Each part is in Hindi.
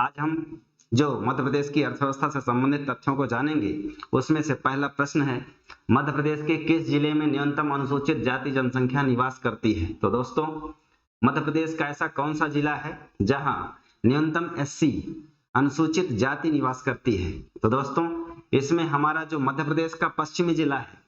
आज हम जो मध्य प्रदेश की अर्थव्यवस्था से संबंधित तथ्यों को जानेंगे, उसमें से पहला प्रश्न है, मध्य प्रदेश के किस जिले में न्यूनतम अनुसूचित जाति जनसंख्या निवास करती है? तो दोस्तों, मध्य प्रदेश का ऐसा कौन सा जिला है जहां न्यूनतम एससी अनुसूचित जाति निवास करती है? तो दोस्तों, इसमें हमारा जो मध्य प्रदेश का पश्चिमी जिला है,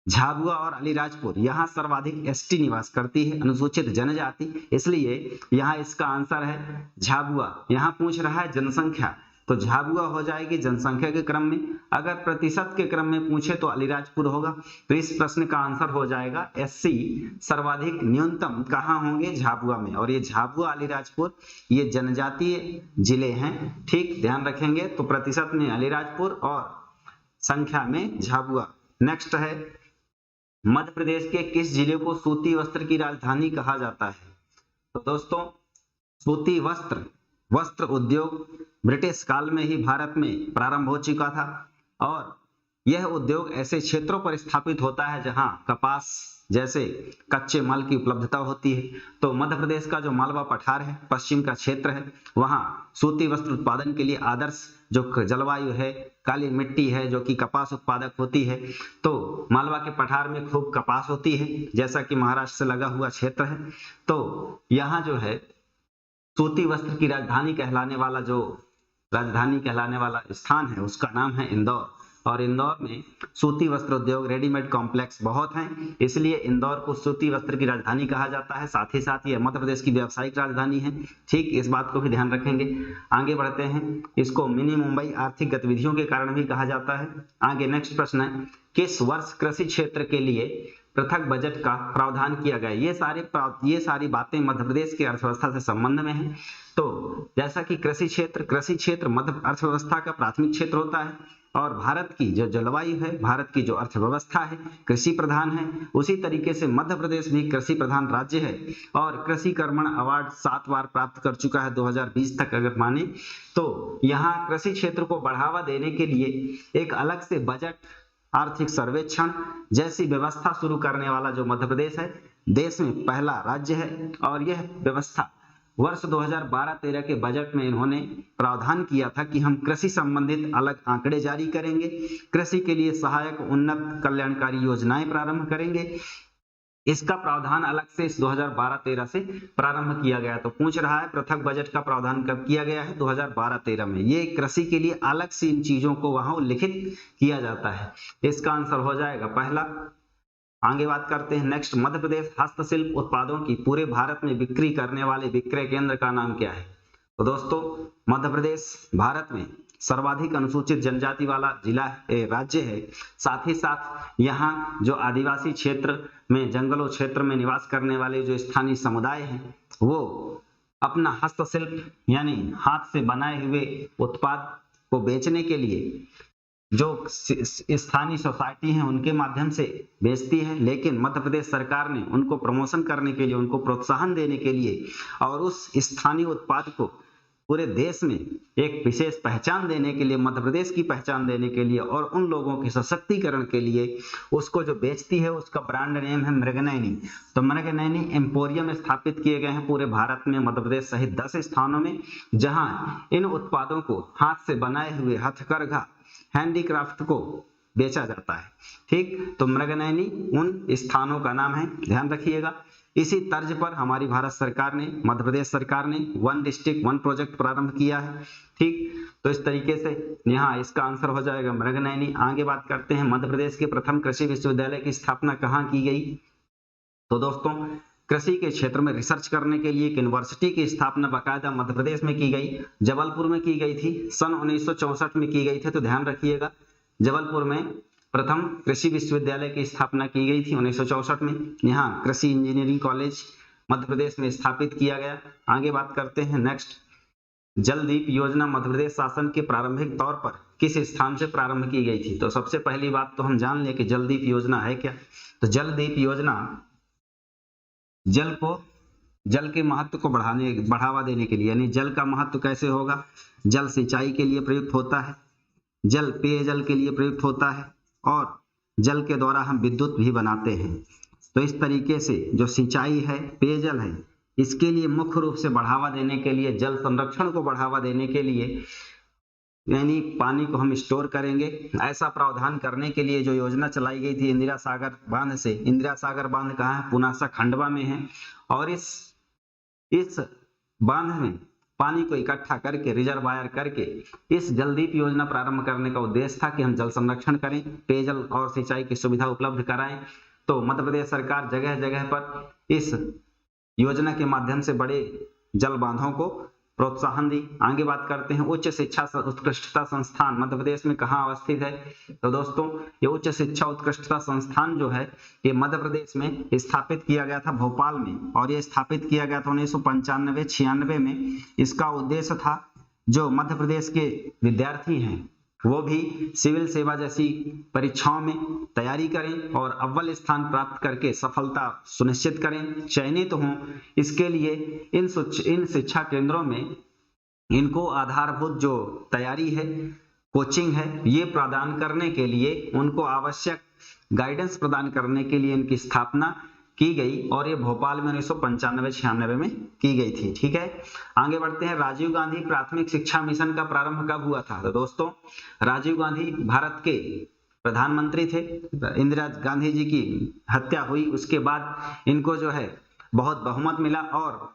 झाबुआ और अलीराजपुर, यहाँ सर्वाधिक एसटी निवास करती है, अनुसूचित जनजाति, इसलिए यहाँ इसका आंसर है झाबुआ। यहाँ पूछ रहा है जनसंख्या, तो झाबुआ हो जाएगी जनसंख्या के क्रम में। अगर प्रतिशत के क्रम में पूछे तो अलीराजपुर होगा। तो इस प्रश्न का आंसर हो जाएगा एससी सर्वाधिक न्यूनतम कहाँ होंगे? झाबुआ में। और ये झाबुआ अलीराजपुर ये जनजातीय जिले हैं, ठीक, ध्यान रखेंगे। तो प्रतिशत में अलीराजपुर और संख्या में झाबुआ। नेक्स्ट है, मध्य प्रदेश के किस जिले को सूती वस्त्र की राजधानी कहा जाता है? तो दोस्तों, सूती वस्त्र उद्योग ब्रिटिश काल में ही भारत में प्रारंभ हो चुका था और यह उद्योग ऐसे क्षेत्रों पर स्थापित होता है जहां कपास जैसे कच्चे माल की उपलब्धता होती है। तो मध्य प्रदेश का जो मालवा पठार है, पश्चिम का क्षेत्र है, वहां सूती वस्त्र उत्पादन के लिए आदर्श जो जलवायु है, काली मिट्टी है जो कि कपास उत्पादक होती है। तो मालवा के पठार में खूब कपास होती है, जैसा कि महाराष्ट्र से लगा हुआ क्षेत्र है। तो यहाँ जो है सूती वस्त्र की राजधानी कहलाने वाला स्थान है, उसका नाम है इंदौर। और इंदौर में सूती वस्त्र उद्योग, रेडीमेड कॉम्प्लेक्स बहुत हैं, इसलिए इंदौर को सूती वस्त्र की राजधानी कहा जाता है। साथ ही साथ ये मध्य प्रदेश की व्यावसायिक राजधानी है, ठीक, इस बात को भी ध्यान रखेंगे। आगे बढ़ते हैं, इसको मिनी मुंबई आर्थिक गतिविधियों के कारण भी कहा जाता है। आगे नेक्स्ट प्रश्न है, किस वर्ष कृषि क्षेत्र के लिए पृथक बजट का प्रावधान किया गया? ये सारी बातें मध्य प्रदेश की अर्थव्यवस्था से संबंध में हैं। तो जैसा कि कृषि क्षेत्र मध्य अर्थव्यवस्था का प्राथमिक क्षेत्र होता है और भारत की जो जलवायु है, भारत की जो अर्थव्यवस्था है, कृषि प्रधान है, उसी तरीके से मध्य प्रदेश भी कृषि प्रधान राज्य है और कृषि कर्मण अवार्ड 7 बार प्राप्त कर चुका है 2020 तक अगर माने तो। यहाँ कृषि क्षेत्र को बढ़ावा देने के लिए एक अलग से बजट, आर्थिक सर्वेक्षण जैसी व्यवस्था शुरू करने वाला जो मध्य प्रदेश है, देश में पहला राज्य है। और यह व्यवस्था वर्ष 2012-13 के बजट में इन्होंने प्रावधान किया था कि हम कृषि संबंधित अलग आंकड़े जारी करेंगे, कृषि के लिए सहायक उन्नत कल्याणकारी योजनाएं प्रारंभ करेंगे। इसका प्रावधान अलग से इस 2012-13 से प्रारंभ किया गया। तो पूछ रहा है पृथक बजट का प्रावधान कब किया गया है? 2012-13 में। ये कृषि के लिए अलग से इन चीजों को वहां उल्लिखित किया जाता है। इसका आंसर हो जाएगा पहला। आगे बात करते हैं, नेक्स्ट, मध्य प्रदेश हस्तशिल्प उत्पादों की पूरे भारत में बिक्री करने वाले विक्रय केंद्र का नाम क्या है? तो दोस्तों, मध्य प्रदेश भारत में सर्वाधिक अनुसूचित जनजाति वाला राज्य है। साथ ही साथ यहाँ जो आदिवासी क्षेत्र में, जंगलों क्षेत्र में निवास करने वाले जो स्थानीय समुदाय हैं, वो अपना हस्तशिल्प यानी हाथ से बनाए हुए उत्पाद को बेचने के लिए जो स्थानीय सोसाइटी है उनके माध्यम से बेचती है। लेकिन मध्य प्रदेश सरकार ने उनको प्रमोशन करने के लिए, उनको प्रोत्साहन देने के लिए और उस स्थानीय उत्पाद को पूरे देश में एक विशेष पहचान देने के लिए, मध्य प्रदेश की पहचान देने के लिए और उन लोगों के सशक्तिकरण के लिए उसको जो बेचती है उसका ब्रांड नेम है मृगनयनी। तो मृगनयनी एम्पोरियम स्थापित किए गए हैं पूरे भारत में, मध्य प्रदेश सहित 10 स्थानों में, जहां इन उत्पादों को हाथ से बनाए हुए हथकरघा हैंडीक्राफ्ट को बेचा जाता है, ठीक। तो मृगनयनी उन स्थानों का नाम है, ध्यान रखिएगा। इसी तर्ज पर हमारी भारत सरकार ने, मध्य प्रदेश सरकार ने 1 डिस्ट्रिक्ट 1 प्रोजेक्ट प्रारंभ किया है, ठीक। तो इस तरीके से यहाँ इसका आंसर हो जाएगा मृगनयनी। आगे बात करते हैं, मध्य प्रदेश के प्रथम कृषि विश्वविद्यालय की स्थापना कहाँ की गई? तो दोस्तों, कृषि के क्षेत्र में रिसर्च करने के लिए एक यूनिवर्सिटी की स्थापना बाकायदा मध्य प्रदेश में की गई, जबलपुर में की गई थी, सन 1964 में की गई थी। तो ध्यान रखिएगा, जबलपुर में प्रथम कृषि विश्वविद्यालय की स्थापना की गई थी 1964 में। यहाँ कृषि इंजीनियरिंग कॉलेज मध्य प्रदेश में स्थापित किया गया। आगे बात करते हैं, नेक्स्ट, जलदीप योजना मध्य प्रदेश शासन के प्रारंभिक तौर पर किस स्थान से प्रारंभ की गई थी? तो सबसे पहली बात तो हम जान लें कि जलदीप योजना है क्या। तो जलदीप योजना जल के महत्व को बढ़ावा देने के लिए, यानी जल का महत्व कैसे होगा, जल सिंचाई के लिए प्रयुक्त होता है, जल पेयजल के लिए प्रयुक्त होता है और जल के द्वारा हम विद्युत भी बनाते हैं। तो इस तरीके से जो सिंचाई है, पेयजल है, इसके लिए मुख्य रूप से बढ़ावा देने के लिए, जल संरक्षण को बढ़ावा देने के लिए, यानी पानी को हम स्टोर करेंगे, ऐसा प्रावधान करने के लिए जो योजना चलाई गई थी इंदिरा सागर बांध से। इंदिरा सागर बांध कहाँ है? पुनासा खंडवा में है। और इस बांध में पानी को इकट्ठा करके, रिजर्वायर करके इस जलदीप योजना प्रारंभ करने का उद्देश्य था कि हम जल संरक्षण करें, पेयजल और सिंचाई की सुविधा उपलब्ध कराएं। तो मध्य प्रदेश सरकार जगह जगह पर इस योजना के माध्यम से बड़े जल बांधों को प्रोत्साहन दी। आगे बात करते हैं, उच्च शिक्षा उत्कृष्टता संस्थान मध्य प्रदेश में कहाँ अवस्थित है? तो दोस्तों ये उच्च शिक्षा उत्कृष्टता संस्थान जो है ये मध्य प्रदेश में स्थापित किया गया था भोपाल में, और ये स्थापित किया गया था 1995-96 में। इसका उद्देश्य था जो मध्य प्रदेश के विद्यार्थी हैं वो भी सिविल सेवा जैसी परीक्षाओं में तैयारी करें और अव्वल स्थान प्राप्त करके सफलता सुनिश्चित करें, चयनित हों। इसके लिए इन शिक्षा केंद्रों में इनको आधारभूत जो तैयारी है, कोचिंग है, ये प्रदान करने के लिए, उनको आवश्यक गाइडेंस प्रदान करने के लिए इनकी स्थापना की गई, और ये भोपाल में 1995-96 में की गई थी। ठीक है, आगे बढ़ते हैं। राजीव गांधी प्राथमिक शिक्षा मिशन का प्रारंभ कब हुआ था? तो दोस्तों राजीव गांधी भारत के प्रधानमंत्री थे। इंदिरा गांधी जी की हत्या हुई, उसके बाद इनको जो है बहुत बहुमत मिला और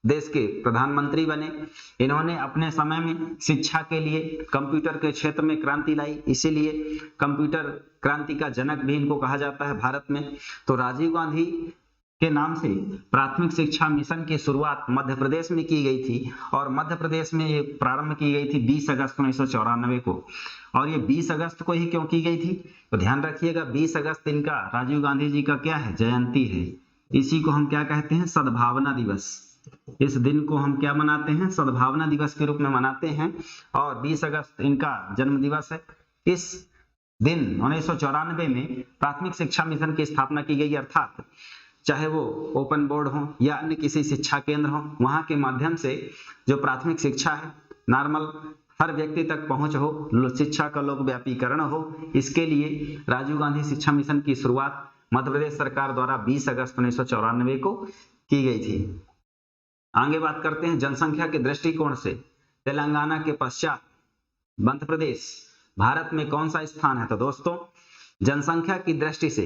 देश के प्रधानमंत्री बने। इन्होंने अपने समय में शिक्षा के लिए कंप्यूटर के क्षेत्र में क्रांति लाई, इसीलिए कंप्यूटर क्रांति का जनक भी इनको कहा जाता है भारत में। तो राजीव गांधी के नाम से प्राथमिक शिक्षा मिशन की शुरुआत मध्य प्रदेश में की गई थी, और मध्य प्रदेश में ये प्रारंभ की गई थी 20 अगस्त 1994 को। और ये 20 अगस्त को ही क्यों की गई थी? तो ध्यान रखिएगा, 20 अगस्त इनका, राजीव गांधी जी का क्या है? जयंती है। इसी को हम क्या कहते हैं? सद्भावना दिवस। इस दिन को हम क्या मनाते हैं? सद्भावना दिवस के रूप में मनाते हैं, और 20 अगस्त इनका जन्म दिवस है। इस दिन 1994 में प्राथमिक शिक्षा मिशन की स्थापना की गई, अर्थात चाहे वो ओपन बोर्ड हो या अन्य किसी शिक्षा केंद्र हो, वहां के माध्यम से जो प्राथमिक शिक्षा है, नॉर्मल हर व्यक्ति तक पहुंच हो, शिक्षा का लोकव्यापीकरण हो, इसके लिए राजीव गांधी शिक्षा मिशन की शुरुआत मध्य प्रदेश सरकार द्वारा 20 अगस्त 1994 को की गई थी। आगे बात करते हैं, जनसंख्या के दृष्टिकोण से तेलंगाना के पश्चात मध्य प्रदेश भारत में कौन सा स्थान है? तो दोस्तों जनसंख्या की दृष्टि से,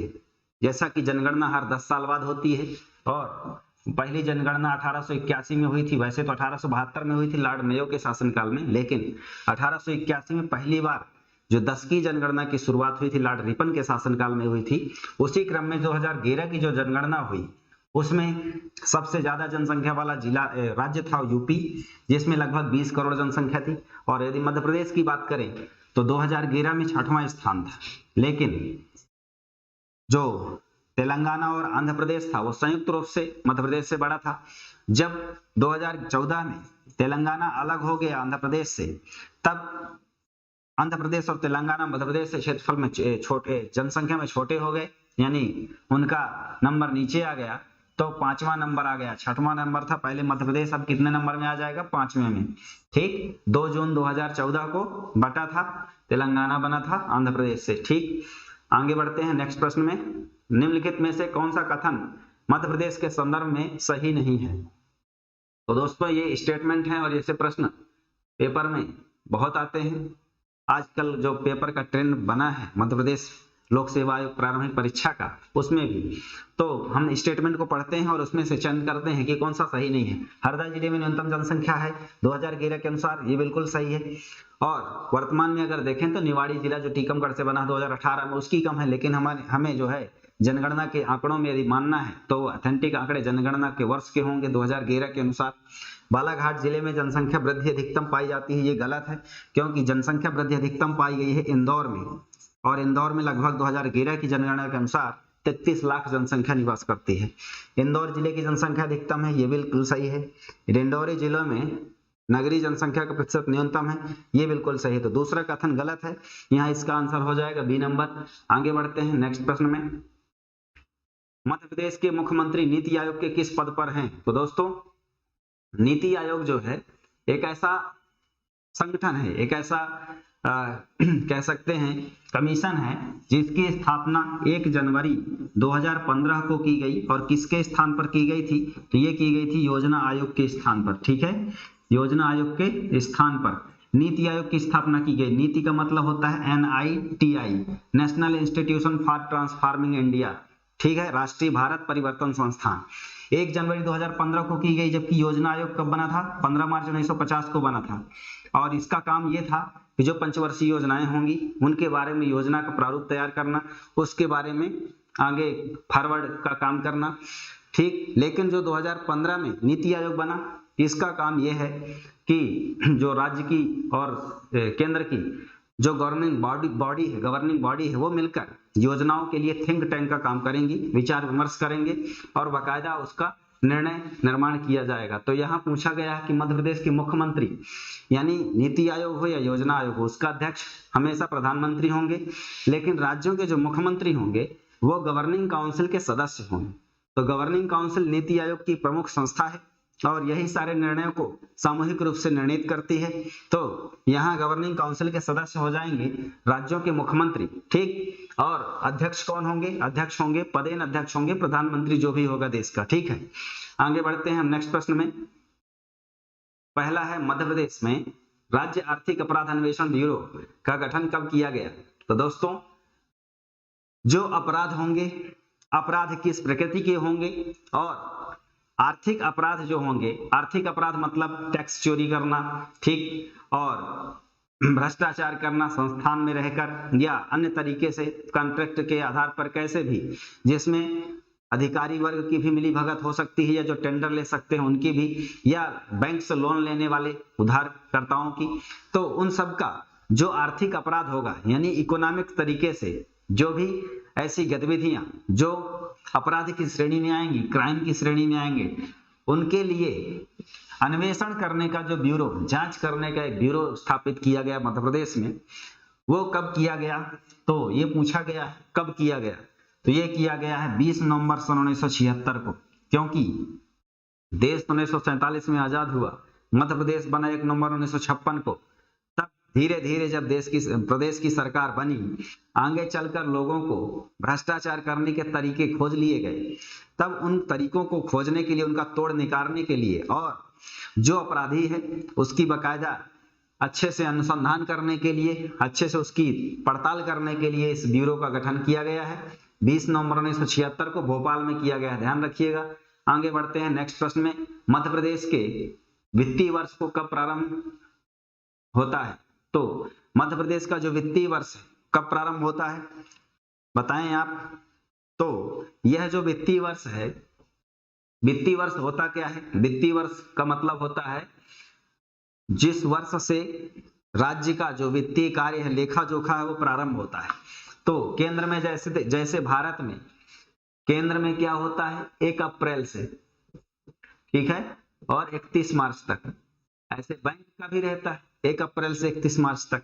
जैसा कि जनगणना हर 10 साल बाद होती है, और पहली जनगणना 1881 में हुई थी, वैसे तो 1872 में हुई थी लॉर्ड मेयो के शासनकाल में, लेकिन 1881 में पहली बार जो 10 की जनगणना की शुरुआत हुई थी लॉर्ड रिपन के शासनकाल में हुई थी। उसी क्रम में 2011 की जो जनगणना हुई उसमें सबसे ज्यादा जनसंख्या वाला जिला राज्य था यूपी, जिसमें लगभग 20 करोड़ जनसंख्या थी। और यदि मध्य प्रदेश की बात करें तो 2011 में 6वां स्थान था, लेकिन जो तेलंगाना और आंध्र प्रदेश था वो संयुक्त रूप से मध्य प्रदेश से बड़ा था। जब 2014 में तेलंगाना अलग हो गया आंध्र प्रदेश से, तब आंध्र प्रदेश और तेलंगाना मध्य प्रदेश से क्षेत्रफल में छोटे, जनसंख्या में छोटे हो गए, यानी उनका नंबर नीचे आ गया। तो 5वां नंबर आ गया, 6वां नंबर था पहले मध्य प्रदेश, अब कितने नंबर में आ जाएगा? 5वें में। ठीक, 2 जून 2014 को बटा था, तेलंगाना बना था आंध्र प्रदेश से। ठीक, आगे बढ़ते हैं नेक्स्ट प्रश्न में। निम्नलिखित में से कौन सा कथन मध्य प्रदेश के संदर्भ में सही नहीं है? तो दोस्तों ये स्टेटमेंट है और ऐसे प्रश्न पेपर में बहुत आते हैं। आजकल जो पेपर का ट्रेंड बना है मध्य प्रदेश लोक सेवा आयोग प्रारंभिक परीक्षा का, उसमें भी तो हम स्टेटमेंट को पढ़ते हैं और उसमें से चयन करते हैं कि कौन सा सही नहीं है। हरदा जिले में न्यूनतम जनसंख्या है 2011 के अनुसार, ये बिल्कुल सही है। और वर्तमान में अगर देखें तो निवाड़ी जिला जो टीकमगढ़ से बना 2018 में, उसकी कम है, लेकिन हमें जो है जनगणना के आंकड़ों में यदि मानना है तो ऑथेंटिक आंकड़े जनगणना के वर्ष के होंगे 2011 के अनुसार। बालाघाट जिले में जनसंख्या वृद्धि अधिकतम पाई जाती है, ये गलत है, क्योंकि जनसंख्या वृद्धि अधिकतम पाई गई है इंदौर में, और इंदौर में लगभग 2011 की जनगणना के अनुसार 33 लाख जनसंख्या निवास करती है। इंदौर जिले की जनसंख्या अधिकतम है, ये बिल्कुल सही है। डिंडोरी जिलों में नगरीय जनसंख्या का प्रतिशत न्यूनतम है, ये बिल्कुल सही है। तो दूसरा कथन गलत है, यहाँ इसका आंसर हो जाएगा बी नंबर। आगे बढ़ते हैं नेक्स्ट प्रश्न में। मध्य प्रदेश के मुख्यमंत्री नीति आयोग के किस पद पर हैं? तो दोस्तों नीति आयोग जो है एक ऐसा संगठन है, एक ऐसा कह सकते हैं कमीशन है जिसकी स्थापना 1 जनवरी 2015 को की गई। और किसके स्थान पर की गई थी? तो ये की गई थी योजना आयोग के स्थान पर। ठीक है, योजना आयोग के स्थान पर नीति आयोग की स्थापना की गई। नीति का मतलब होता है NITI, national institution for transforming India. ठीक है, राष्ट्रीय भारत परिवर्तन संस्थान 1 जनवरी 2015 को की गई। जबकि योजना आयोग कब बना था? 15 मार्च 1950 को बना था। और इसका काम ये था कि जो पंचवर्षीय योजनाएं होंगी उनके बारे में योजना का प्रारूप तैयार करना, उसके बारे में आगे फॉरवर्ड का काम करना। ठीक, लेकिन जो 2015 में नीति आयोग बना, इसका काम यह है कि जो राज्य की और केंद्र की जो गवर्निंग बॉडी है वो मिलकर योजनाओं के लिए थिंक टैंक का काम करेंगी, विचार विमर्श करेंगे और बाकायदा उसका निर्णय निर्माण किया जाएगा। तो यहाँ पूछा गया है कि मध्य प्रदेश के मुख्यमंत्री यानी नीति आयोग हो या योजना आयोग हो, उसका अध्यक्ष हमेशा प्रधानमंत्री होंगे, लेकिन राज्यों के जो मुख्यमंत्री होंगे वो गवर्निंग काउंसिल के सदस्य होंगे। तो गवर्निंग काउंसिल नीति आयोग की प्रमुख संस्था है और यही सारे निर्णयों को सामूहिक रूप से निर्णित करती है। तो यहाँ गवर्निंग काउंसिल के सदस्य हो जाएंगे राज्यों के मुख्यमंत्री। ठीक, और अध्यक्ष कौन होंगे? अध्यक्ष होंगे, पदेन अध्यक्ष होंगे प्रधानमंत्री जो भी होगा देश का। ठीक है, आगे बढ़ते हैं हम नेक्स्ट प्रश्न में। पहला है मध्य प्रदेश में राज्य आर्थिक अपराध अन्वेषण ब्यूरो का गठन कब किया गया? तो दोस्तों, जो अपराध होंगे, अपराध किस प्रकृति के होंगे और आर्थिक अपराध जो होंगे, आर्थिक अपराध मतलब टैक्स चोरी करना, ठीक, और भ्रष्टाचार करना संस्थान में रहकर या अन्य तरीके से कॉन्ट्रैक्ट के आधार पर कैसे भी, जिसमें अधिकारी वर्ग की भी मिली भगत हो सकती है या जो टेंडर ले सकते हैं उनकी भी, या बैंक से लोन लेने वाले उधारकर्ताओं की। तो उन सब का जो आर्थिक अपराध होगा यानी इकोनॉमिक तरीके से जो भी ऐसी गतिविधियां जो अपराध की श्रेणी में आएंगी, क्राइम की श्रेणी में आएंगे, उनके लिए अन्वेषण करने का जो ब्यूरो, जांच करने का एक ब्यूरो स्थापित किया गया मध्य प्रदेश में। वो कब किया गया? तो ये पूछा गया है कब किया गया। तो ये किया गया है 20 नवंबर सन 1976 को, क्योंकि देश 1947 में आजाद हुआ, मध्य प्रदेश बना 1 नवंबर 1956 को। तब धीरे धीरे जब प्रदेश की सरकार बनी, आगे चलकर लोगों को भ्रष्टाचार करने के तरीके खोज लिए गए। तब उन तरीकों को खोजने के लिए, उनका तोड़ निकालने के लिए और जो अपराधी है उसकी बाकायदा अच्छे से अनुसंधान करने के लिए, अच्छे से उसकी पड़ताल करने के लिए इस ब्यूरो का गठन किया गया है। 20 नवंबर 1976 को भोपाल में किया गया है, ध्यान रखिएगा। आगे बढ़ते हैं नेक्स्ट प्रश्न में। मध्य प्रदेश के वित्तीय वर्ष को कब प्रारंभ होता है? तो मध्य प्रदेश का जो वित्तीय वर्ष कब प्रारंभ होता है बताएं आप। तो यह जो वित्तीय वर्ष है, वित्तीय वर्ष होता क्या है? वित्तीय वर्ष का मतलब होता है जिस वर्ष से राज्य का जो वित्तीय कार्य है, लेखा जोखा है, वो प्रारंभ होता है। तो केंद्र में जैसे भारत में केंद्र में क्या होता है? 1 अप्रैल से, ठीक है, और 31 मार्च तक। ऐसे बैंक का भी रहता है 1 अप्रैल से 31 मार्च तक।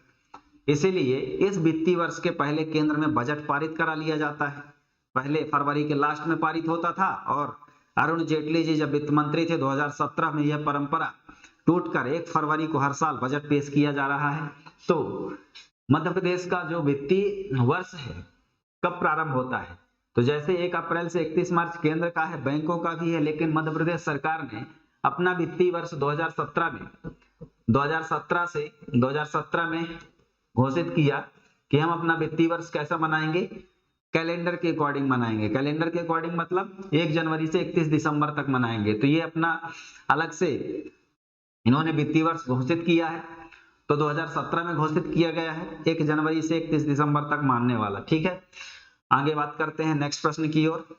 इसीलिए इस वित्तीय वर्ष के पहले केंद्र में बजट पारित करा लिया जाता है। पहले फरवरी के लास्ट में पारित होता था और अरुण जेटली जी जब वित्त मंत्री थे 2017 में यह परंपरा टूटकर 1 फरवरी को हर साल बजट पेश किया जा रहा है। तो मध्य प्रदेश का जो वित्तीय वर्ष है कब प्रारंभ होता है? तो जैसे 1 अप्रैल से 31 मार्च केंद्र का है, बैंकों का भी है, लेकिन मध्य प्रदेश सरकार ने अपना वित्तीय वर्ष 2017 में घोषित किया कि हम अपना वित्तीय वर्ष कैसा मनाएंगे? कैलेंडर के अकॉर्डिंग मनाएंगे। कैलेंडर के अकॉर्डिंग मतलब 1 जनवरी से 31 दिसंबर तक मनाएंगे। तो ये अपना अलग से इन्होंने वित्तीय वर्ष घोषित किया है। तो 2017 में घोषित किया गया है 1 जनवरी से 31 दिसंबर तक मानने वाला। ठीक है, आगे बात करते हैं नेक्स्ट प्रश्न की ओर।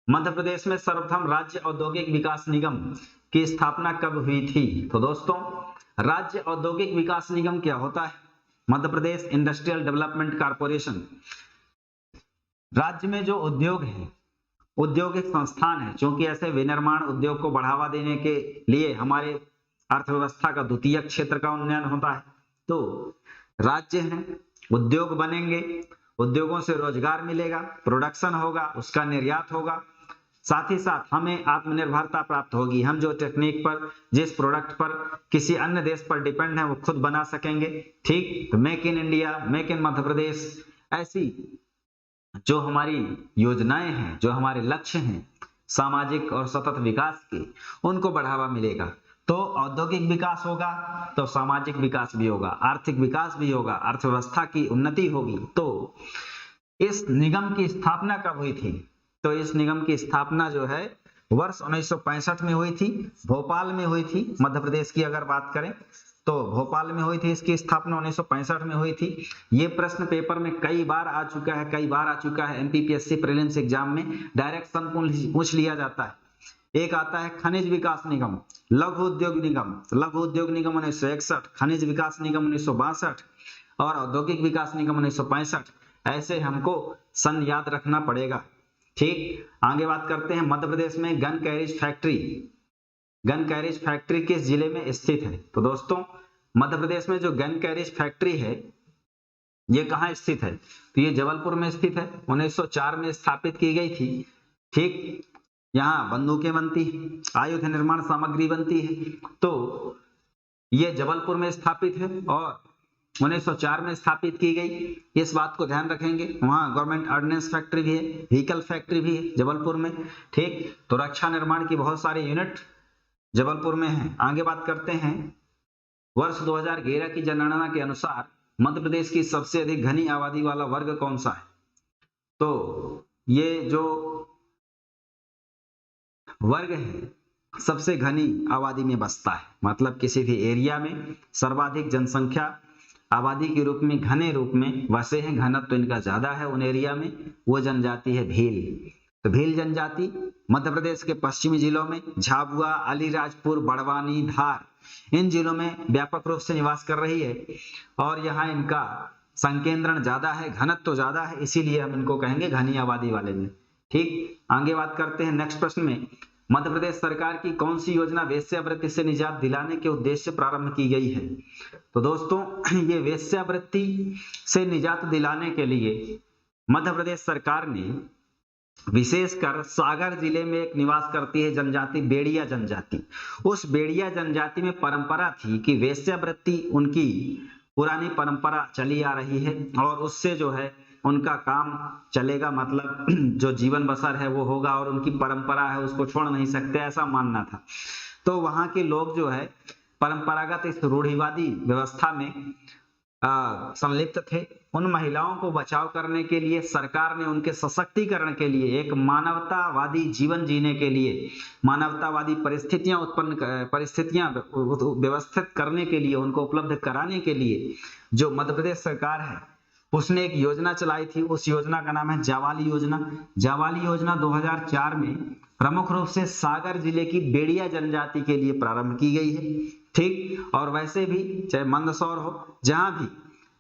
मध्य प्रदेश में सर्वप्रथम राज्य औद्योगिक विकास निगम की स्थापना कब हुई थी? तो दोस्तों, राज्य औद्योगिक विकास निगम क्या होता है? Madhya Pradesh industrial development corporation. राज्य में जो उद्योग है, औद्योगिक संस्थान है, क्योंकि ऐसे विनिर्माण उद्योग को बढ़ावा देने के लिए हमारे अर्थव्यवस्था का द्वितीयक क्षेत्र का उन्नयन होता है। तो राज्य है, उद्योग बनेंगे, उद्योगों से रोजगार मिलेगा, प्रोडक्शन होगा, उसका निर्यात होगा, साथ ही साथ हमें आत्मनिर्भरता प्राप्त होगी। हम जो टेक्निक पर, जिस प्रोडक्ट पर किसी अन्य देश पर डिपेंड है वो खुद बना सकेंगे। ठीक, तो make in India, make in Madhya Pradesh, ऐसी जो हमारी योजनाएं हैं, जो हमारे लक्ष्य हैं सामाजिक और सतत विकास के, उनको बढ़ावा मिलेगा। तो औद्योगिक विकास होगा तो सामाजिक विकास भी होगा, आर्थिक विकास भी होगा, अर्थव्यवस्था की उन्नति होगी। तो इस निगम की स्थापना कब हुई थी? तो इस निगम की स्थापना जो है वर्ष 1965 में हुई थी, भोपाल में हुई थी। मध्य प्रदेश की अगर बात करें तो भोपाल में हुई थी, इसकी स्थापना 1965 में हुई थी। ये प्रश्न पेपर में कई बार आ चुका है, एमपीपीएससी प्रीलिम्स एग्जाम में डायरेक्ट पूछ लिया जाता है। एक आता है खनिज विकास निगम, लघु उद्योग निगम 1961, खनिज विकास निगम 1962 और औद्योगिक विकास निगम 1965। ऐसे हमको सन याद रखना पड़ेगा। ठीक, आगे बात करते हैं। मध्य प्रदेश में गन कैरेज फैक्ट्री किस जिले में स्थित है? तो दोस्तों मध्य प्रदेश में जो गन कैरेज फैक्ट्री है ये कहाँ स्थित है? तो ये जबलपुर में स्थित है। 1904 में स्थापित की गई थी। ठीक, यहाँ बंदूकें बनती है, आयुध निर्माण सामग्री बनती है। तो ये जबलपुर में स्थापित है और 1904 में स्थापित की गई। इस बात को ध्यान रखेंगे। वहाँ गवर्नमेंट ऑर्डिनेंस फैक्ट्री भी है, व्हीकल फैक्ट्री भी है जबलपुर में। ठीक, तो रक्षा निर्माण की बहुत सारे यूनिट जबलपुर में है। आगे बात करते हैं। वर्ष 2011 की जनगणना के अनुसार मध्य प्रदेश की सबसे अधिक घनी आबादी वाला वर्ग कौन सा है? तो ये जो वर्ग है सबसे घनी आबादी में बसता है, मतलब किसी भी एरिया में सर्वाधिक जनसंख्या आबादी के रूप में घने रूप में वसे हैं, घनत्व इनका ज्यादा है उन एरिया में, वो जनजाति है भील। तो भील जनजाति मध्य प्रदेश के पश्चिमी जिलों में झाबुआ, अलीराजपुर, बड़वानी, धार, इन जिलों में व्यापक रूप से निवास कर रही है और यहाँ इनका संकेंद्रण ज्यादा है, घनत्व ज्यादा है, इसीलिए हम इनको कहेंगे घनी आबादी वाले में। ठीक, आगे बात करते हैं। नेक्स्ट प्रश्न में मध्य प्रदेश सरकार की कौन सी योजना वेश्यावृत्ति से निजात दिलाने के उद्देश्य से प्रारंभ की गई है? तो दोस्तों ये वेश्यावृत्ति से निजात दिलाने के लिए मध्य प्रदेश सरकार ने विशेषकर सागर जिले में एक निवास करती है जनजाति, बेड़िया जनजाति। उस बेड़िया जनजाति में परंपरा थी कि वेश्यावृत्ति उनकी पुरानी परंपरा चली आ रही है और उससे जो है उनका काम चलेगा, मतलब जो जीवन बसर है वो होगा और उनकी परंपरा है उसको छोड़ नहीं सकते, ऐसा मानना था। तो वहां के लोग जो है परंपरागत इस रूढ़िवादी व्यवस्था में संलिप्त थे। उन महिलाओं को बचाव करने के लिए सरकार ने उनके सशक्तिकरण के लिए एक मानवतावादी जीवन जीने के लिए, मानवतावादी परिस्थितियां व्यवस्थित करने के लिए, उनको उपलब्ध कराने के लिए जो मध्य प्रदेश सरकार है उसने एक योजना चलाई थी। उस योजना का नाम है जावाली योजना। जावाली योजना 2004 में प्रमुख रूप से सागर जिले की बेड़िया जनजाति के लिए प्रारंभ की गई है। ठीक, और वैसे भी चाहे मंदसौर हो, जहां भी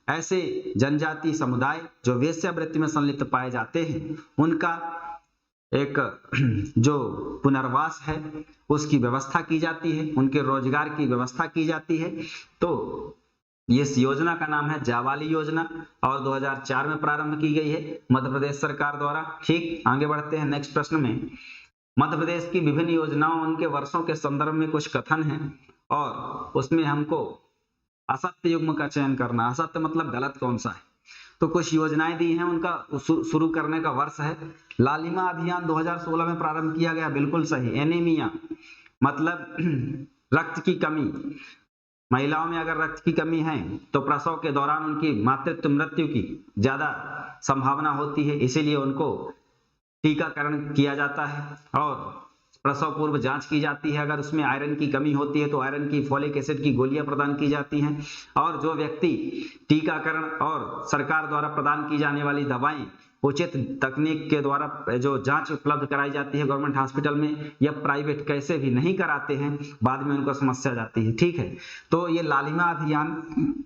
ऐसे जनजाति समुदाय जो वेश्यावृत्ति में संलिप्त पाए जाते हैं उनका एक जो पुनर्वास है उसकी व्यवस्था की जाती है, उनके रोजगार की व्यवस्था की जाती है। तो इस योजना का नाम है जावाली योजना और 2004 में प्रारंभ की गई है मध्य प्रदेश सरकार द्वारा। ठीक, आगे बढ़ते हैं। नेक्स्ट प्रश्न में मध्य प्रदेश की विभिन्न योजनाओं उनके वर्षों के संदर्भ में कुछ कथन है और उसमें हमको असत्य युग्म का चयन करना। असत्य मतलब गलत कौन सा है? तो कुछ योजनाएं दी हैं, उनका शुरू करने का वर्ष है। लालिमा अभियान 2016 में प्रारंभ किया गया, बिल्कुल सही। एनीमिया मतलब रक्त की कमी, महिलाओं में अगर रक्त की कमी है तो प्रसव के दौरान उनकी मातृत्व मृत्यु की ज्यादा संभावना होती है, इसीलिए उनको टीकाकरण किया जाता है और प्रसव पूर्व जांच की जाती है। अगर उसमें आयरन की कमी होती है तो आयरन की, फोलिक एसिड की गोलियां प्रदान की जाती हैं और जो व्यक्ति टीकाकरण और सरकार द्वारा प्रदान की जाने वाली दवाएं उचित तकनीक के द्वारा जो जांच उपलब्ध कराई जाती है गवर्नमेंट हॉस्पिटल में या प्राइवेट, कैसे भी नहीं कराते हैं बाद में उनको समस्या जाती है। ठीक है, तो ये लालिमा अभियान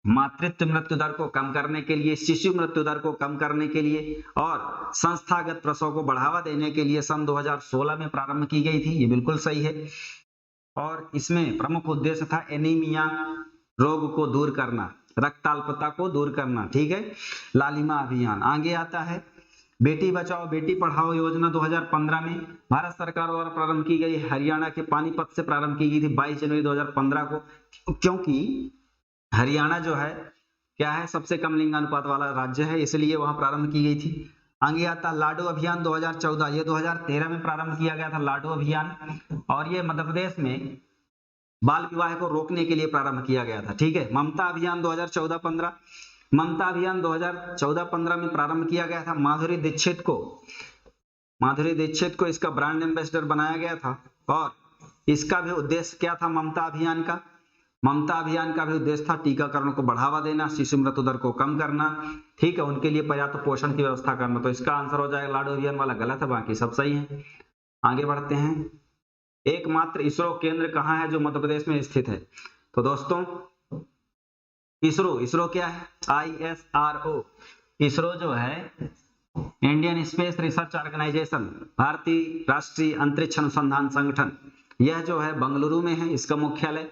मातृत्व मृत्यु दर को कम करने के लिए, शिशु मृत्यु दर को कम करने के लिए और संस्थागत प्रसव को बढ़ावा देने के लिए सन 2016 में प्रारंभ की गई थी। ये बिल्कुल सही है और इसमें प्रमुख उद्देश्य था एनीमिया रोग को दूर करना, रक्ताल्पता को दूर करना। ठीक है, लालिमा अभियान। आगे आता है बेटी बचाओ बेटी पढ़ाओ योजना 2015 में भारत सरकार द्वारा प्रारंभ की गई, हरियाणा के पानीपत से प्रारंभ की गई थी 22 जनवरी 2015 को, क्योंकि हरियाणा जो है क्या है, सबसे कम लिंगानुपात वाला राज्य है, इसलिए वहां प्रारंभ की गई थी। आगे आता लाडो अभियान 2014, ये 2013 में प्रारंभ किया गया था लाडो अभियान, और ये मध्य प्रदेश में बाल विवाह को रोकने के लिए प्रारंभ किया गया था। ठीक है। ममता अभियान 2014-15, ममता अभियान 2014-15 में प्रारंभ किया गया था। माधुरी दीक्षित को इसका ब्रांड एम्बेसडर बनाया गया था, और इसका भी उद्देश्य क्या था ममता अभियान का? ममता अभियान का भी उद्देश्य था टीकाकरण को बढ़ावा देना, शिशु मृत्यु दर को कम करना, ठीक है, उनके लिए पर्याप्त पोषण की व्यवस्था करना। तो इसका आंसर हो जाएगा लाडो अभियान वाला गलत है, बाकी सब सही है। आगे बढ़ते हैं। एकमात्र इसरो केंद्र कहाँ है जो मध्य प्रदेश में स्थित है? तो दोस्तों इसरो क्या है? ISRO। इसरो जो है इंडियन स्पेस रिसर्च ऑर्गेनाइजेशन, भारतीय राष्ट्रीय अंतरिक्ष अनुसंधान संगठन, यह जो है बेंगलुरु में है इसका मुख्यालय,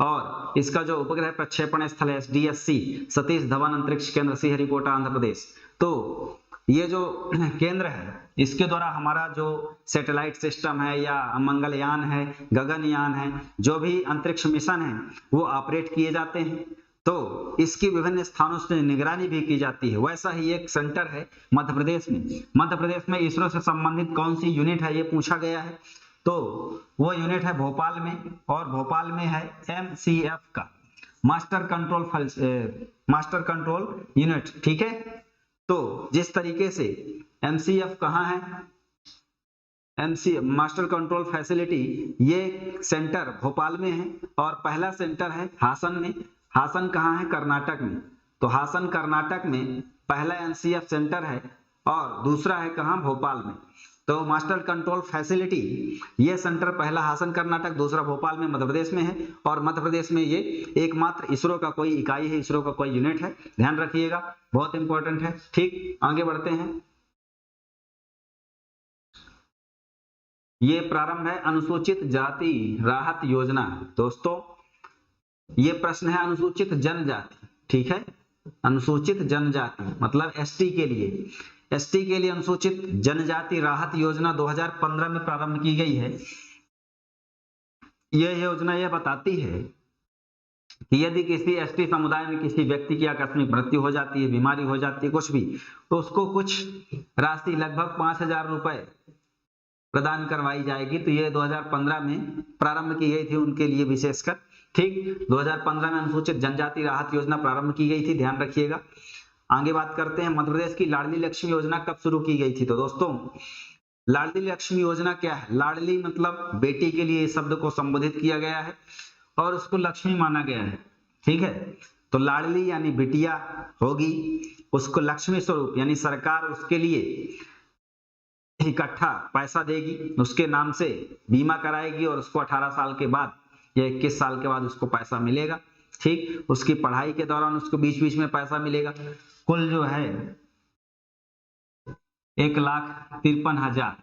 और इसका जो उपग्रह प्रक्षेपण स्थल है SDSC, सतीश धवन अंतरिक्ष केंद्र, श्रीहरिकोटा, आंध्र प्रदेश। तो ये जो केंद्र है इसके द्वारा हमारा जो सैटेलाइट सिस्टम है या मंगलयान है, गगनयान है, जो भी अंतरिक्ष मिशन है वो ऑपरेट किए जाते हैं। तो इसकी विभिन्न स्थानों से निगरानी भी की जाती है। वैसा ही एक सेंटर है मध्य प्रदेश में। मध्य प्रदेश में इसरो से संबंधित कौन सी यूनिट है ये पूछा गया है, तो वो यूनिट है भोपाल में, और भोपाल में है MCF का मास्टर कंट्रोल यूनिट। ठीक है। तो जिस तरीके से MCF कहाँ है, मास्टर कंट्रोल फैसिलिटी, ये सेंटर भोपाल में है, और पहला सेंटर है हासन में। हासन कहाँ है? कर्नाटक में। तो हासन कर्नाटक में पहला MCF सेंटर है, और दूसरा है कहाँ? भोपाल में। तो मास्टर कंट्रोल फैसिलिटी ये सेंटर पहला हासन कर्नाटक, दूसरा भोपाल में मध्य प्रदेश में है, और मध्य प्रदेश में ये एकमात्र इसरो का कोई इकाई है, इसरो का कोई यूनिट है, ध्यान रखिएगा, बहुत इंपॉर्टेंट है। ठीक, आगे बढ़ते हैं। ये प्रारंभ है अनुसूचित जाति राहत योजना। दोस्तों ये प्रश्न है अनुसूचित जनजाति, ठीक है, अनुसूचित जनजाति मतलब ST के लिए, ST के लिए अनुसूचित जनजाति राहत योजना 2015 में प्रारंभ की गई है। यह योजना यह बताती है कि यदि किसी ST समुदाय में किसी व्यक्ति की आकस्मिक मृत्यु हो जाती है, बीमारी हो जाती है, कुछ भी, तो उसको कुछ राशि लगभग 5,000 रुपए प्रदान करवाई जाएगी। तो ये 2015 में प्रारंभ की गई थी उनके लिए विशेषकर। ठीक, 2015 में अनुसूचित जनजाति राहत योजना प्रारंभ की गई थी, ध्यान रखिएगा। आगे बात करते हैं मध्य प्रदेश की लाडली लक्ष्मी योजना कब शुरू की गई थी? तो दोस्तों लाडली लक्ष्मी योजना क्या है? लाडली मतलब बेटी के लिए इस शब्द को संबोधित किया गया है और उसको लक्ष्मी माना गया है। ठीक है, तो लाडली यानी बिटिया होगी, उसको लक्ष्मी स्वरूप यानी सरकार उसके लिए इकट्ठा पैसा देगी, उसके नाम से बीमा कराएगी, और उसको 18 साल के बाद या 21 साल के बाद उसको पैसा मिलेगा। ठीक, उसकी पढ़ाई के दौरान उसको बीच बीच में पैसा मिलेगा। कुल जो है 1,53,000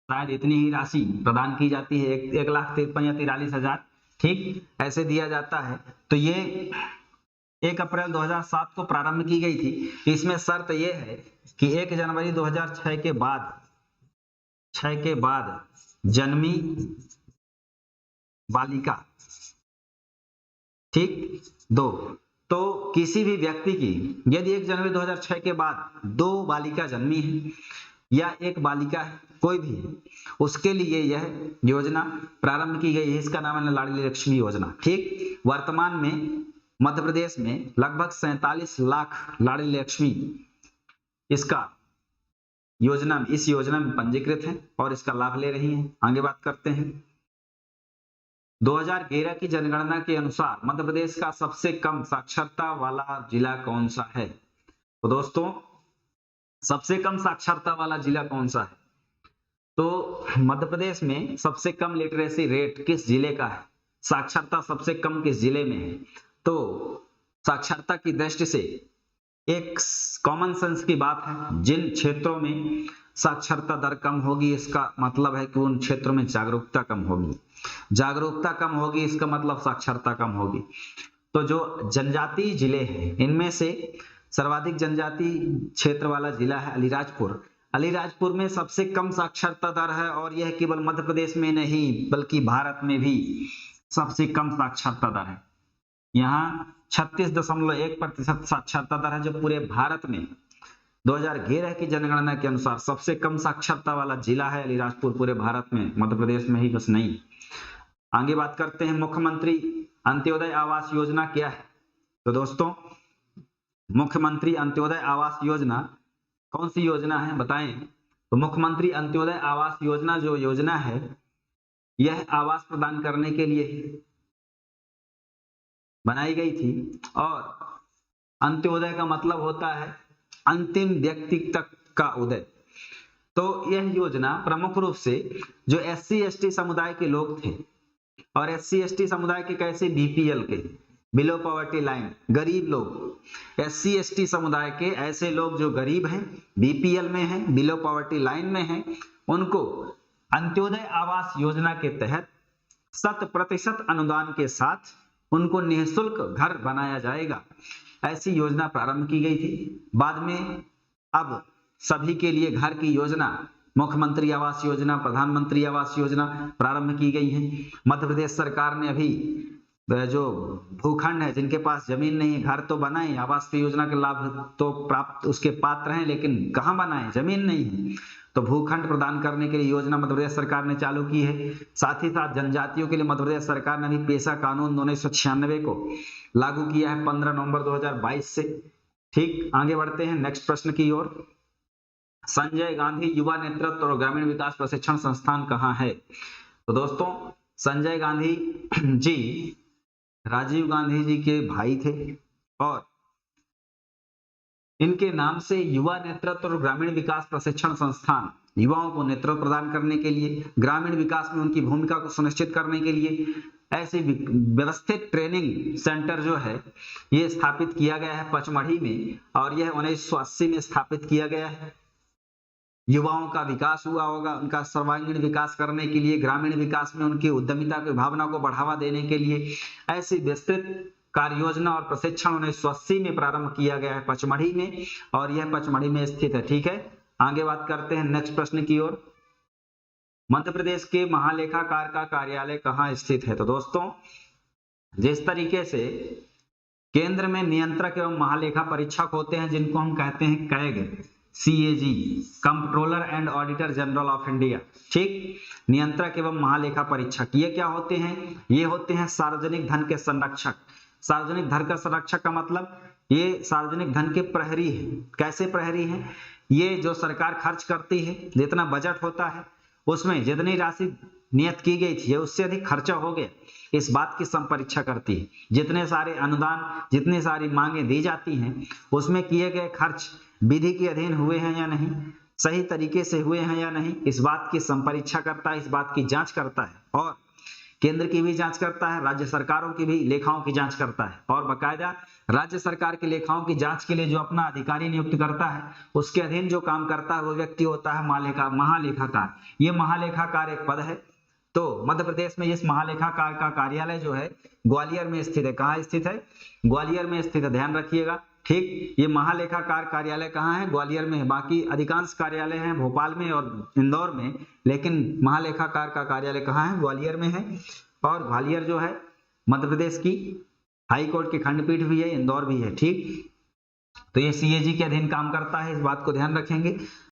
शायद इतनी ही राशि प्रदान की जाती है, 1,53,000 या 43,000, ठीक ऐसे दिया जाता है। तो ये 1 अप्रैल 2007 को प्रारंभ की गई थी। इसमें शर्त यह है कि 1 जनवरी 2006 के बाद जन्मी बालिका, ठीक, 2, तो किसी भी व्यक्ति की यदि 1 जनवरी 2006 के बाद 2 बालिका जन्मी है या 1 बालिका है, कोई भी है, उसके लिए यह योजना प्रारंभ की गई है। इसका नाम है लाडली लक्ष्मी योजना। ठीक, वर्तमान में मध्य प्रदेश में लगभग 47 लाख लाडली लक्ष्मी इस योजना में पंजीकृत हैं और इसका लाभ ले रही हैं। आगे बात करते हैं। 2011 की जनगणना के अनुसार मध्य प्रदेश का सबसे कम साक्षरता वाला जिला कौन सा है? तो दोस्तों सबसे कम साक्षरता वाला जिला कौन सा है? तो मध्य प्रदेश में सबसे कम लिटरेसी रेट किस जिले का है? साक्षरता सबसे कम किस जिले में है? तो साक्षरता की दृष्टि से एक कॉमन सेंस की बात है, जिन क्षेत्रों में साक्षरता दर कम होगी इसका मतलब है कि उन क्षेत्रों में जागरूकता कम होगी। जागरूकता कम होगी इसका मतलब साक्षरता कम होगी। तो जो जनजातीय जिले हैं इनमें से सर्वाधिक जनजाति क्षेत्र वाला जिला है अलीराजपुर। अलीराजपुर में सबसे कम साक्षरता दर है और यह केवल मध्य प्रदेश में नहीं बल्कि भारत में भी सबसे कम साक्षरता दर है। यहाँ 36.1% साक्षरता दर है, जो पूरे भारत में 2011 की जनगणना के अनुसार सबसे कम साक्षरता वाला जिला है अलीराजपुर पूरे भारत में, मध्य प्रदेश में ही बस नहीं। आगे बात करते हैं, मुख्यमंत्री अंत्योदय आवास योजना क्या है? तो दोस्तों, मुख्यमंत्री अंत्योदय आवास योजना कौन सी योजना है बताएं? तो मुख्यमंत्री अंत्योदय आवास योजना जो योजना है, यह आवास प्रदान करने के लिए बनाई गई थी और अंत्योदय का मतलब होता है अंतिम व्यक्ति तक का उदय। तो यह योजना प्रमुख रूप से जो SC/ST समुदाय के लोग थे, और SC/ST समुदाय के कैसे, BPL के, बिलो पॉवर्टी लाइन, गरीब लोग, SC/ST समुदाय के ऐसे लोग जो गरीब हैं, BPL में हैं, बिलो पॉवर्टी लाइन में हैं, उनको अंत्योदय आवास योजना के तहत 100% अनुदान के साथ उनको निःशुल्क घर बनाया जाएगा। ऐसी योजना प्रारंभ की गई थी। बाद में अब सभी के लिए घर की योजना, मुख्यमंत्री आवास योजना, प्रधानमंत्री आवास योजना प्रारंभ की गई है। मध्य प्रदेश सरकार ने अभी जो भूखंड है, जिनके पास जमीन नहीं है, घर तो बनाए, आवास योजना के लाभ तो प्राप्त उसके पात्र हैं, लेकिन कहाँ बनाए, जमीन नहीं है, तो भूखंड प्रदान करने के लिए योजना मध्य प्रदेश सरकार ने चालू की है। साथ ही साथ जनजातियों के लिए मध्य प्रदेश सरकार ने भी पेशा कानून 1996 को लागू किया है 15 नवंबर 2022 से। ठीक, आगे बढ़ते हैं नेक्स्ट प्रश्न की ओर। संजय गांधी युवा नेतृत्व और ग्रामीण विकास प्रशिक्षण संस्थान कहाँ है? तो दोस्तों, संजय गांधी जी राजीव गांधी जी के भाई थे और इनके नाम से युवा नेतृत्व और ग्रामीण विकास प्रशिक्षण संस्थान युवाओं को नेतृत्व प्रदान करने के लिए, ग्रामीण विकास में उनकी भूमिका को सुनिश्चित करने के लिए ऐसे व्यवस्थित ट्रेनिंग सेंटर जो है ये स्थापित किया गया है पचमढ़ी में, और यह 1980 में स्थापित किया गया है। युवाओं का विकास हुआ होगा, उनका सर्वांगीण विकास करने के लिए, ग्रामीण विकास में उनकी उद्यमिता की भावना को बढ़ावा देने के लिए ऐसी विस्तृत कार्य योजना और प्रशिक्षण 1980 में प्रारंभ किया गया है पचमढ़ी में, और यह पचमढ़ी में स्थित है। ठीक है, आगे बात करते हैं नेक्स्ट प्रश्न की ओर। मध्य प्रदेश के महालेखाकार का कार्यालय कहाँ स्थित है? तो दोस्तों, जिस तरीके से केंद्र में नियंत्रक एवं महालेखा परीक्षक होते हैं, जिनको हम कहते हैं CAG, CAG, comptroller and auditor general of India, ठीक, नियंत्रक एवं महालेखा परीक्षक, ये क्या होते हैं? ये होते हैं सार्वजनिक धन के संरक्षक। सार्वजनिक धन का संरक्षक का मतलब ये सार्वजनिक धन के प्रहरी है। कैसे प्रहरी हैं? ये जो सरकार खर्च करती है, जितना बजट होता है उसमें जितनी राशि नियत की गई थी उससे अधिक खर्चा हो गया, इस बात की संपरीक्षा करती है। जितने सारे अनुदान, जितनी सारी मांगे दी जाती हैं, उसमें किए गए खर्च विधि के अधीन हुए हैं या नहीं, सही तरीके से हुए हैं या नहीं, इस बात की संपरीक्षा करता है, इस बात की जांच करता है, और केंद्र की भी जांच करता है, राज्य सरकारों की भी लेखाओं की जांच करता है, और बकायदा राज्य सरकार की लेखाओं की जांच के लिए जो अपना अधिकारी नियुक्त करता है, उसके अधीन जो काम करता है वो व्यक्ति होता है महालेखाकार। ये महालेखाकार एक पद है। तो मध्य प्रदेश में इस महालेखाकार का कार्यालय जो है ग्वालियर में स्थित है। कहाँ स्थित है? ग्वालियर में स्थित है, ध्यान रखिएगा। ठीक, ये महालेखाकार कार्यालय कहाँ है? ग्वालियर में है। बाकी अधिकांश कार्यालय हैं भोपाल में और इंदौर में, लेकिन महालेखाकार का कार्यालय कहाँ है? ग्वालियर में है। और ग्वालियर जो है मध्य प्रदेश की हाई कोर्ट की खंडपीठ भी है, इंदौर भी है। ठीक, तो ये CAG के अधीन काम करता है, इस बात को ध्यान रखेंगे।